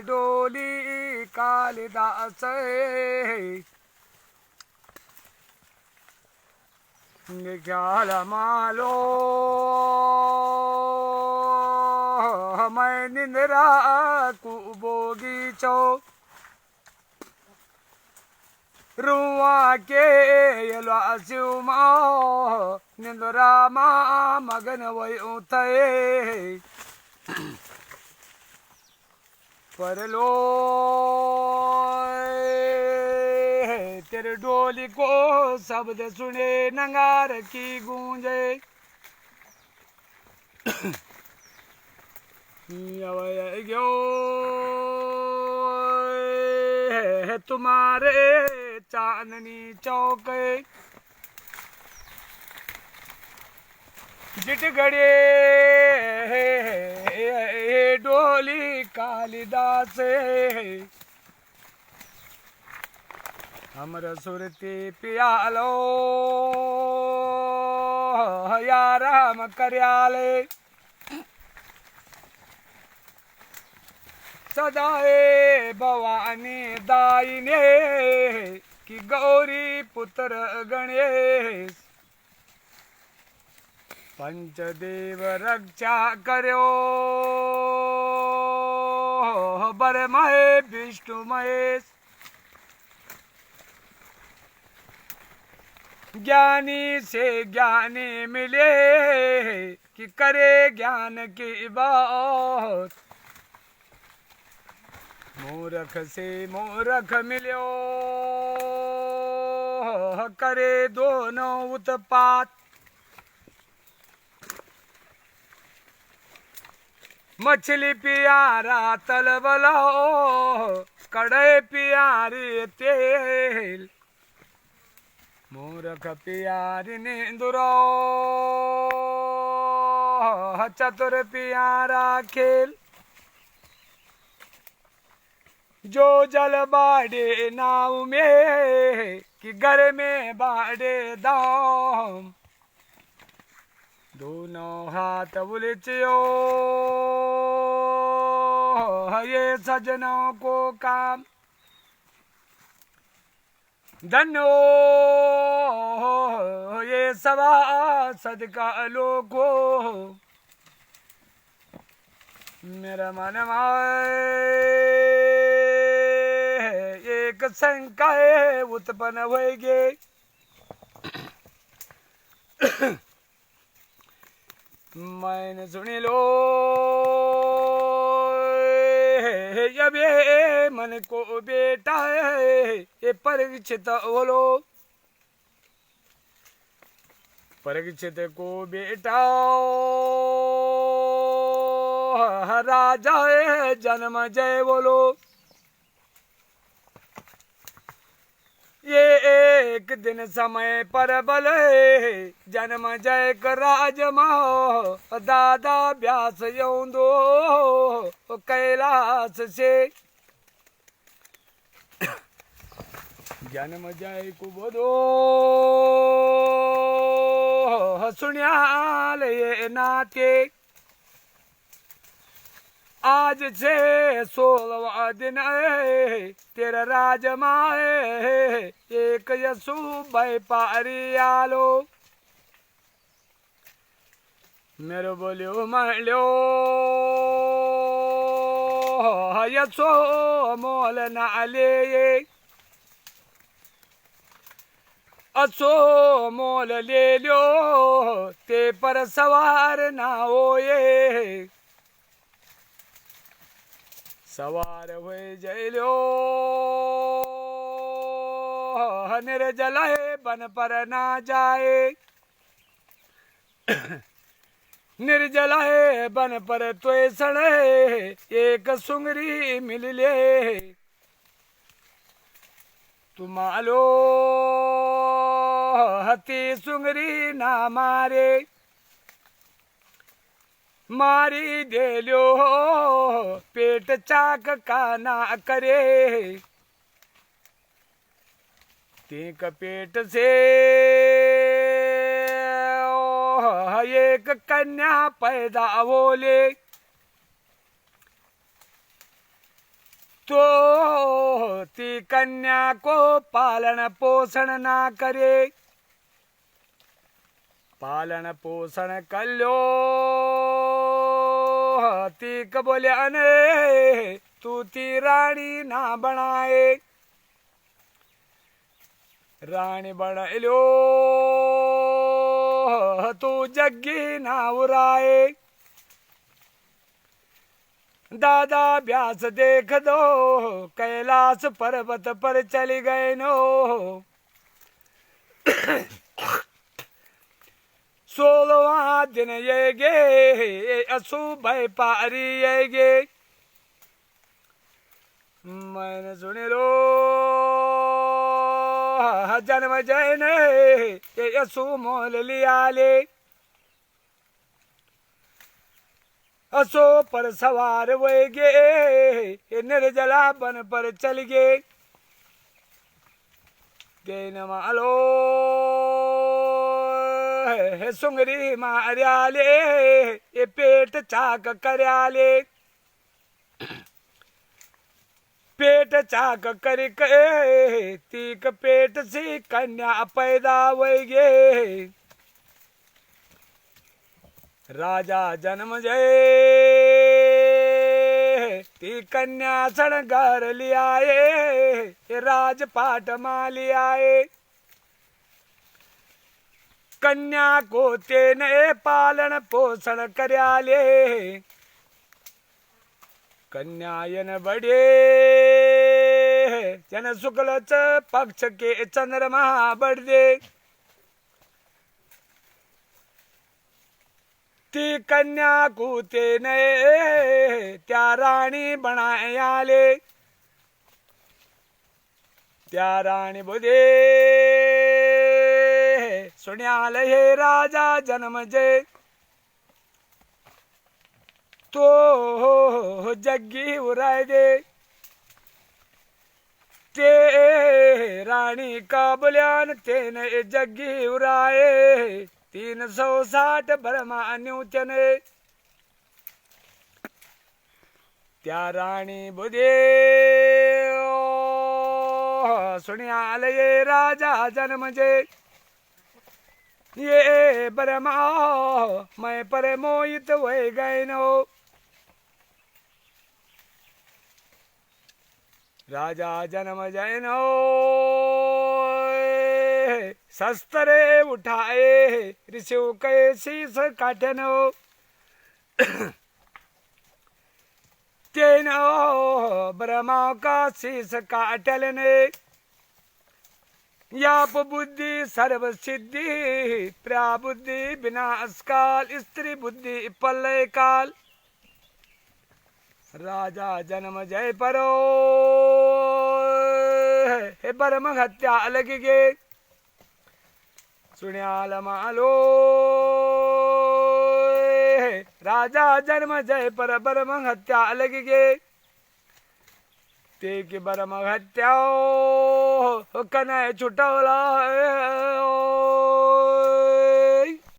डोली कालिदास ख्याल मालो मैं निंद्रा कुबोगी चौ रुआ के यलासिमा निंद्रा मा मगन वही उठे परलो तेरे डोली को शब्द सुने नगार की गूंजे गयो तुम्हारे चांदनी चौक जिट गड़े डोली कालिदास हमर सुरती पियालो या राम करयाले सदाए भवानी दायिने कि गौरी पुत्र गणेश पंचदेव रक्षा करो बरमय विष्णु महेश ज्ञानी से ज्ञानी मिले कि करे ज्ञान की बात मूर्ख से मूर्ख मिलो करे दोनों उत्पात मछली प्यारा तलबलो कड़े प्यारी तेल मूर्ख प्यारी नींदुरो चतुर प्यारा खेल जो जल बाड़े नाव में कि घर में बाड़े दाम दोनों हाथ उलझियो ये सजनों को काम धन्यो ये सभासद का लोगो मेरा मन एक शंका उत्पन्न होगी मैंने सुनी लो जब ये मन को बेटा है ये परीक्षित बोलो परीक्षित को बेटा राजा है जन्म जय बोलो ये एक दिन समय पर बल जन्म जय कर राजमा दादा व्यास दो कैलाश से जन्म जय को बोलो सुनियाल ये नाट्य आज से 16वां दिन तेरा राजमाए एक यसु व्यापारी आलो मेरे बोलियो मालो यसो मोल ना ले असो मोल ले लो ते पर सवार ना होए सवार हुए जैलो निर्जलाए बन पर ना जाए निर्जलाए बन पर तो सड़े एक सुंगरी मिल ले तुम्हारो हती सुंगरी ना मारे मारी दे लो पेट चाक का ना करे तीक पेट से एक कन्या पैदा होले, तो ती कन्या को पालन पोषण ना करे, पालन पोषण कल्यो ती बोल्याने तू ती राणी ना बनाए, राणी बनलो तू जग्गी ना उराए। दादा व्यास देख दो कैलाश पर्वत पर चली गए नो, 16वां दिन ये गे अशुभ पारी ये गे, मैंने सुने लो जन्म जैन ये असु मोल लिया ले, असो पर सवार वे गे निर्जला बन पर चल गे, न मालो सुंगरी मार्याले ये पेट चाक कर्याले, पेट चाक कर तीक पेट सी कन्या पैदा वैगे, राजा जन्म जय ती कन्या शणगार लियाए, राजपाट मा लियाए, कन्या को तेने पालन पोषण कर्याले, कन्यायन बड़े जन शुक्ल पक्ष के चंद्रमा बढ़े, ती कन्या कूते नये त्या राणी बनाए आले, त्या राणी बुधे सुन्याल हे राजा जन्म जे, तो जग्गी उराय दे, ते राणी का बुल्यान तेने जग्गी उराए, 360 ब्रह्मा न्यूतने, त्या राणी बुधे सुनियाल ये राजा जन्म जे, ये ब्रह्मा मैं पर मोहित वह गए नो, राजा जन्म जैनो शस्त्रे उठाए ऋषियों के शीश काटनो, तेनो ब्रह्मा का शीश काटलने, याप बुद्धि सर्व सिद्धि प्रा बुद्धि विनाश काल, स्त्री बुद्धि पल्लय काल, राजा जन्म जय परो हे ब्रह्म हत्या लगी गे, सुन्याल मालो राजा जन्म जय पर ब्रह्म हत्या लगी गे, ते की ब्रह्म हत्या कनय छुटवला